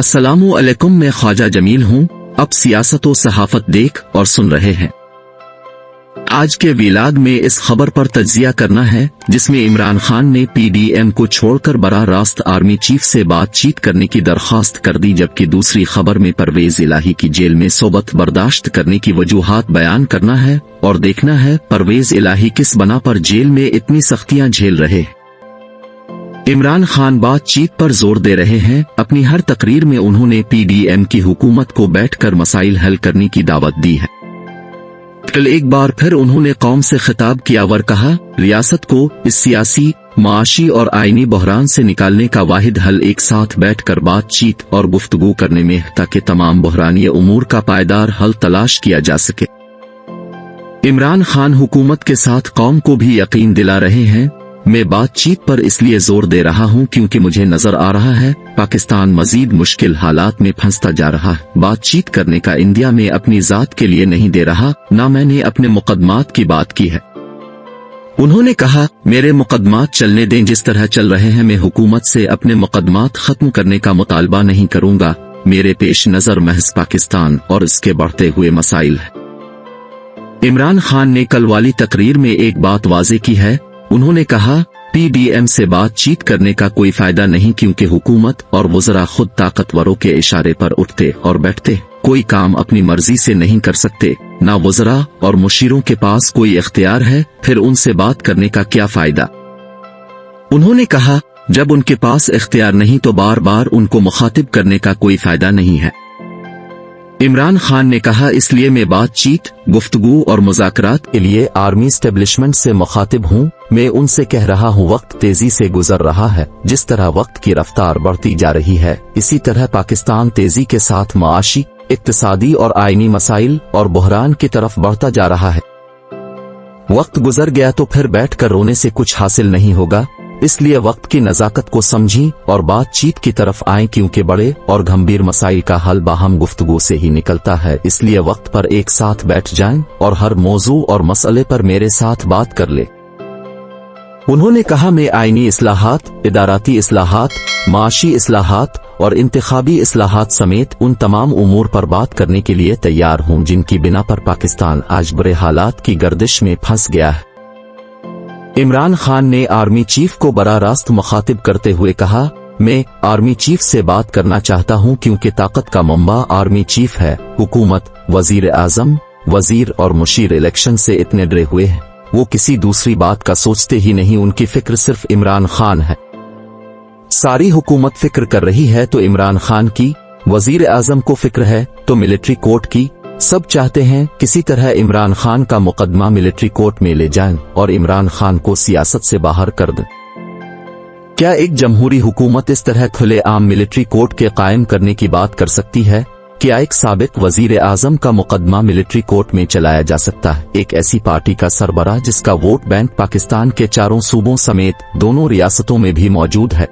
अस्सलामु अलैकुम, मैं ख्वाजा जमील हूँ। अब सियासत व सहाफत देख और सुन रहे हैं। आज के वीलाग में इस खबर पर तज्जिया करना है जिसमें इमरान खान ने पीडीएम को छोड़कर बराह रास्त आर्मी चीफ से बातचीत करने की दरख्वास्त कर दी, जबकि दूसरी खबर में परवेज इलाही की जेल में सोबत बर्दाश्त करने की वजूहात बयान करना है और देखना है परवेज इलाही किस बना पर जेल में इतनी सख्तियां झेल रहे। इमरान खान बातचीत पर जोर दे रहे हैं। अपनी हर तकरीर में उन्होंने पीडीएम की हुकूमत को बैठकर मसाइल हल करने की दावत दी है। कल एक बार फिर उन्होंने कौम से खिताब किया और कहा, रियासत को इस सियासी, माशी और आईनी बहरान से निकालने का वाहिद हल एक साथ बैठकर बातचीत और गुफ्तगू करने में है ताकि तमाम बहरानी उमूर का पायदार हल तलाश किया जा सके। इमरान खान हुकूमत के साथ कौम को भी यकीन दिला रहे हैं। मैं बातचीत पर इसलिए जोर दे रहा हूं क्योंकि मुझे नजर आ रहा है पाकिस्तान मजीद मुश्किल हालात में फंसता जा रहा है। बातचीत करने का इंडिया में अपनी जात के लिए नहीं दे रहा, ना मैंने अपने मुकदमात की बात की है। उन्होंने कहा, मेरे मुकदमात चलने दें जिस तरह चल रहे हैं। मैं हुकूमत से अपने मुकदमात खत्म करने का मुतालबा नहीं करूंगा। मेरे पेश नजर महज पाकिस्तान और इसके बढ़ते हुए मसाइल है। इमरान खान ने कल वाली तकरीर में एक बात वाज़ेह की है। उन्होंने कहा, पीडीएम से बातचीत करने का कोई फायदा नहीं क्योंकि हुकूमत और वज़रा खुद ताकतवरों के इशारे पर उठते और बैठते। कोई काम अपनी मर्जी से नहीं कर सकते, ना वज़रा और मुशीरों के पास कोई इख्तियार है, फिर उनसे बात करने का क्या फायदा। उन्होंने कहा, जब उनके पास इख्तियार नहीं तो बार बार उनको मुखातिब करने का कोई फायदा नहीं है। इमरान खान ने कहा, इसलिए मैं बातचीत, गुफ्तगू और मुज़ाकरात के लिए आर्मी एस्टेब्लिशमेंट से मुखातिब हूँ। मैं उनसे कह रहा हूँ, वक्त तेजी से गुजर रहा है। जिस तरह वक्त की रफ्तार बढ़ती जा रही है, इसी तरह पाकिस्तान तेजी के साथ माशी, इक्तिसादी और आईनी मसाइल और बहरान की तरफ बढ़ता जा रहा है। वक्त गुजर गया तो फिर बैठकर रोने से कुछ हासिल नहीं होगा। इसलिए वक्त की नजाकत को समझें और बातचीत की तरफ आएं क्योंकि बड़े और गंभीर मसाइल का हल बाहम गुफ्तगू से ही निकलता है। इसलिए वक्त पर एक साथ बैठ जाएं और हर मौजू और मसले पर मेरे साथ बात कर ले। उन्होंने कहा, मैं आईनी इस्लाहात, इदाराती इस्लाहात, माशी इस्लाहात और इंतखाबी इस्लाहात समेत उन तमाम उमूर पर बात करने के लिए तैयार हूं जिनकी बिना पर पाकिस्तान आज बुरे हालात की गर्दिश में फंस गया है। इमरान खान ने आर्मी चीफ को बराह रास्त मुखातिब करते हुए कहा, मैं आर्मी चीफ से बात करना चाहता हूं क्योंकि ताकत का मंबा आर्मी चीफ है। हुकूमत, वजीर आजम, वजीर और मुशीर इलेक्शन से इतने डरे हुए हैं, वो किसी दूसरी बात का सोचते ही नहीं। उनकी फिक्र सिर्फ इमरान खान है। सारी हुकूमत फिक्र कर रही है तो इमरान खान की, वजीर आजम को फिक्र है तो मिलिट्री कोर्ट की। सब चाहते हैं किसी तरह इमरान खान का मुकदमा मिलिट्री कोर्ट में ले जाएं और इमरान खान को सियासत से बाहर कर दें। क्या एक जमहूरी हुकूमत इस तरह खुले आम मिलिट्री कोर्ट के कायम करने की बात कर सकती है? क्या एक साबिक वजीर आजम का मुकदमा मिलिट्री कोर्ट में चलाया जा सकता है? एक ऐसी पार्टी का सरबराह जिसका वोट बैंक पाकिस्तान के चारों सूबों समेत दोनों रियासतों में भी मौजूद है,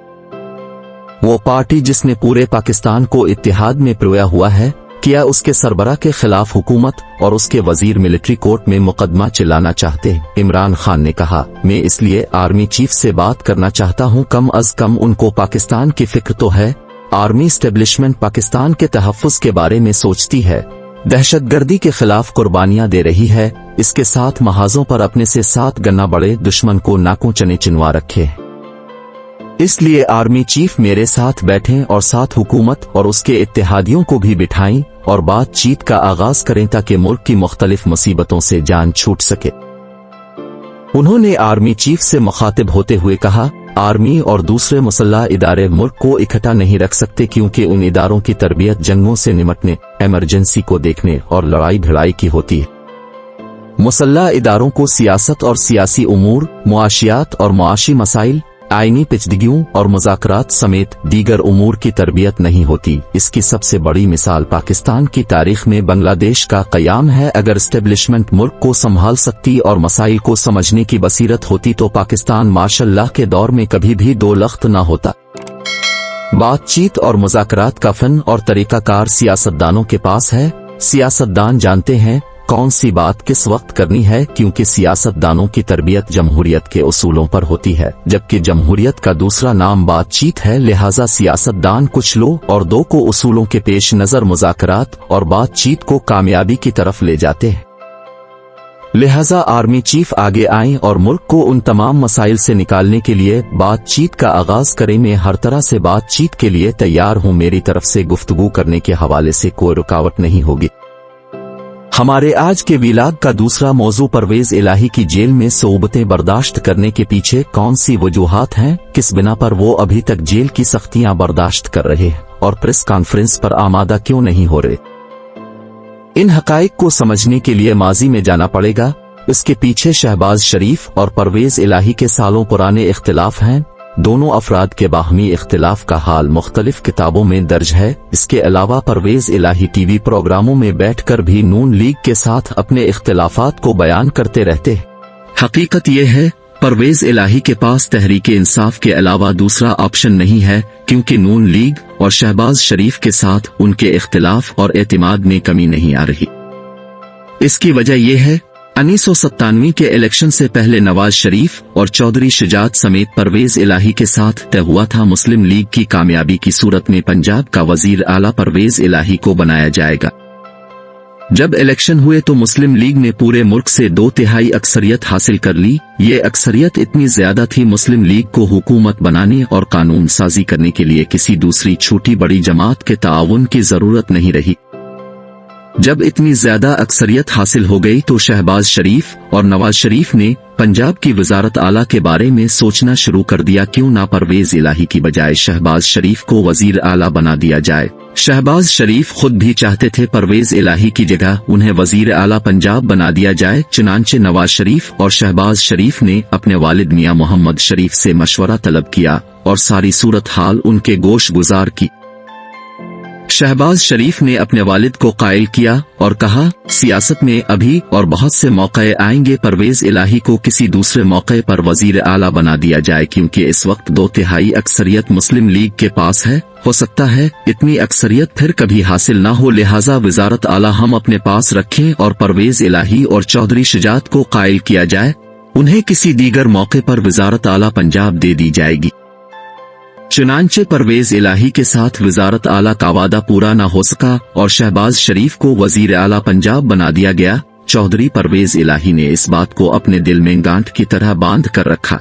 वो पार्टी जिसने पूरे पाकिस्तान को इत्तेहाद में पिरोया हुआ है, क्या उसके सरबराह के खिलाफ हुकूमत और उसके वजीर मिलिट्री कोर्ट में मुकदमा चलाना चाहते हैं? इमरान खान ने कहा, मैं इसलिए आर्मी चीफ से बात करना चाहता हूं, कम अज कम उनको पाकिस्तान की फिक्र तो है। आर्मी एस्टेब्लिशमेंट पाकिस्तान के तहफ्फुज के बारे में सोचती है, दहशतगर्दी के खिलाफ कुर्बानियां दे रही है, इसके साथ महाजों पर अपने से 7 गना बड़े दुश्मन को नाकों चने चिनवा रखे। इसलिए आर्मी चीफ मेरे साथ बैठें और साथ हुकूमत और उसके इत्तेहादियों को भी बिठाएं और बातचीत का आगाज करें ताकि मुल्क की मुख्तलिफ मुसीबतों से जान छूट सके। उन्होंने आर्मी चीफ से मुखातिब होते हुए कहा, आर्मी और दूसरे मुसल्लह इदारे मुल्क को इकट्ठा नहीं रख सकते क्योंकि उन इदारों की तरबियत जंगों से निमटने, इमरजेंसी को देखने और लड़ाई भिड़ाई की होती है। मुसल्लह इदारों को सियासत और सियासी उमूर, मुआशियात और मुआशी मसाइल, आईनी पेचीदगियों और मुज़ाकरात समेत दीगर उमूर की तरबियत नहीं होती। इसकी सबसे बड़ी मिसाल पाकिस्तान की तारीख में बांग्लादेश का क़याम है। अगर एस्टेब्लिशमेंट मुल्क को संभाल सकती और मसाइल को समझने की बसीरत होती तो पाकिस्तान माशाअल्लाह के दौर में कभी भी दो लख्त न होता। बातचीत और मुज़ाकरात का फन और तरीकाकार सियासतदानों के पास है। सियासतदान जानते हैं कौन सी बात किस वक्त करनी है, क्योंकि सियासतदानों की तरबियत जमहूरियत के उसूलों पर होती है, जबकि जमहूरियत का दूसरा नाम बातचीत है। लिहाजा सियासतदान कुछ लो और दो को उसूलों के पेश नजर मुज़ाकरात और बातचीत को कामयाबी की तरफ ले जाते हैं। लिहाजा आर्मी चीफ आगे आएं और मुल्क को उन तमाम मसाइल से निकालने के लिए बातचीत का आगाज करें। मैं हर तरह से बातचीत के लिए तैयार हूं। मेरी तरफ से गुफ्तगू करने के हवाले से कोई रुकावट नहीं होगी। हमारे आज के वीलाग का दूसरा मौजू परवेज इलाही की जेल में सोबतें बर्दाश्त करने के पीछे कौन सी वजूहात हैं, किस बिना पर वो अभी तक जेल की सख्तियां बर्दाश्त कर रहे हैं और प्रेस कॉन्फ्रेंस पर आमादा क्यों नहीं हो रहे। इन हकाइक को समझने के लिए माजी में जाना पड़ेगा। इसके पीछे शहबाज शरीफ और परवेज इलाही के सालों पुराने इख्तिलाफ हैं। दोनों अफराद के बाहमी इख्तिलाफ का हाल मुख्तलिफ किताबों में दर्ज है। इसके अलावा परवेज इलाही टीवी प्रोग्रामों में बैठकर भी नून लीग के साथ अपने इख्तिलाफात को बयान करते रहते हैं। हकीकत यह है परवेज इलाही के पास तहरीके इंसाफ के अलावा दूसरा ऑप्शन नहीं है, क्योंकि नून लीग और शहबाज शरीफ के साथ उनके इख्तिलाफ और एतिमाद में कमी नहीं आ रही। इसकी वजह यह है 1997 के इलेक्शन से पहले नवाज शरीफ और चौधरी शुजात समेत परवेज इलाही के साथ तय हुआ था मुस्लिम लीग की कामयाबी की सूरत में पंजाब का वजीर आला परवेज इलाही को बनाया जाएगा। जब इलेक्शन हुए तो मुस्लिम लीग ने पूरे मुल्क से 2/3 अक्सरियत हासिल कर ली। ये अक्सरियत इतनी ज्यादा थी मुस्लिम लीग को हुकूमत बनाने और कानून साजी करने के लिए किसी दूसरी छोटी बड़ी जमात के ताउन की जरूरत नहीं रही। जब इतनी ज्यादा अक्सरियत हासिल हो गई तो शहबाज शरीफ और नवाज शरीफ ने पंजाब की वजारत आला के बारे में सोचना शुरू कर दिया, क्यों ना परवेज इलाही की बजाय शहबाज शरीफ को वजीर आला बना दिया जाए। शहबाज शरीफ खुद भी चाहते थे परवेज इलाही की जगह उन्हें वजीर आला पंजाब बना दिया जाए। चुनांचे नवाज शरीफ और शहबाज शरीफ ने अपने वालिद मियां मोहम्मद शरीफ से मशवरा तलब किया और सारी सूरत हाल उनके गोश गुजार की। शहबाज शरीफ ने अपने वालिद को कायल किया और कहा, सियासत में अभी और बहुत से मौके आएंगे, परवेज इलाही को किसी दूसरे मौके पर वजीर आला बना दिया जाए, क्योंकि इस वक्त 2/3 अक्सरियत मुस्लिम लीग के पास है। हो सकता है इतनी अक्सरियत फिर कभी हासिल न हो, लिहाजा वजारत आला हम अपने पास रखें और परवेज इलाही और चौधरी शुजात को कायल किया जाए। उन्हें किसी दीगर मौके पर वजारत आला पंजाब दे दी जाएगी। चुनांचे परवेज इलाही के साथ वजारत आला का वादा पूरा न हो सका और शहबाज शरीफ को वजीर आला पंजाब बना दिया गया। चौधरी परवेज इलाही ने इस बात को अपने दिल में गांठ की तरह बांध कर रखा।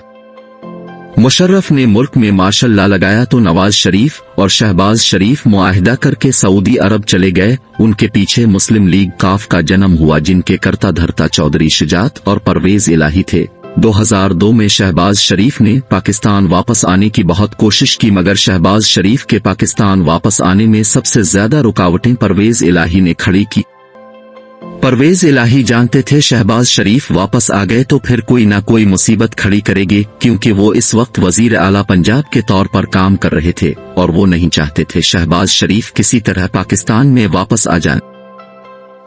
मुशर्रफ ने मुल्क में मार्शल लॉ लगाया तो नवाज शरीफ और शहबाज शरीफ मुआहिदा करके सऊदी अरब चले गए। उनके पीछे मुस्लिम लीग काफ का जन्म हुआ, जिनके करता धरता चौधरी शुजात और परवेज इलाही थे। 2002 में शहबाज शरीफ ने पाकिस्तान वापस आने की बहुत कोशिश की, मगर शहबाज शरीफ के पाकिस्तान वापस आने में सबसे ज्यादा रुकावटें परवेज इलाही ने खड़ी की। परवेज इलाही जानते थे शहबाज शरीफ वापस आ गए तो फिर कोई ना कोई मुसीबत खड़ी करेंगे, क्योंकि वो इस वक्त वजीर आला पंजाब के तौर पर काम कर रहे थे और वो नहीं चाहते थे शहबाज शरीफ किसी तरह पाकिस्तान में वापस आ जाएं।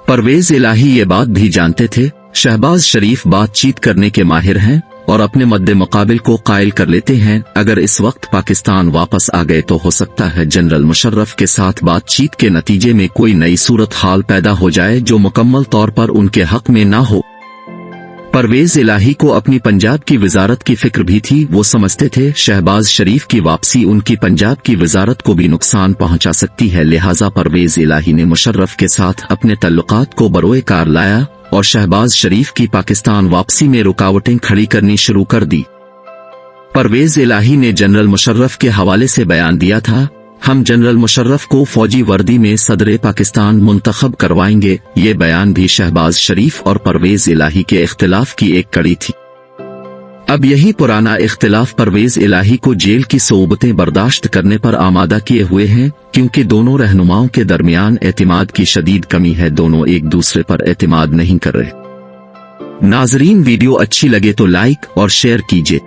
परवेज इलाही ये बात भी जानते थे शहबाज शरीफ बातचीत करने के माहिर हैं और अपने मद्दे मुकाबिल को कायल कर लेते हैं। अगर इस वक्त पाकिस्तान वापस आ गए तो हो सकता है जनरल मुशर्रफ के साथ बातचीत के नतीजे में कोई नई सूरत हाल पैदा हो जाए जो मुकम्मल तौर पर उनके हक में ना हो। परवेज इलाही को अपनी पंजाब की वजारत की फिक्र भी थी। वो समझते थे शहबाज शरीफ की वापसी उनकी पंजाब की वजारत को भी नुकसान पहुंचा सकती है, लिहाजा परवेज इलाही ने मुशर्रफ के साथ अपने तल्लुकात को बरोए कार लाया और शहबाज शरीफ की पाकिस्तान वापसी में रुकावटें खड़ी करनी शुरू कर दी। परवेज इलाही ने जनरल मुशर्रफ के हवाले से बयान दिया था, हम जनरल मुशर्रफ को फौजी वर्दी में सदर पाकिस्तान मुंतखब करवाएंगे। ये बयान भी शहबाज शरीफ और परवेज इलाही के इख्तिलाफ की एक कड़ी थी। अब यही पुराना इख्तिलाफ परवेज इलाही को जेल की सोबतें बर्दाश्त करने पर आमादा किए हुए हैं, क्योंकि दोनों रहनुमाओं के दरमियान एतिमाद की शदीद कमी है। दोनों एक दूसरे पर एतिमाद नहीं कर रहे। नाजरीन, वीडियो अच्छी लगे तो लाइक और शेयर कीजिए।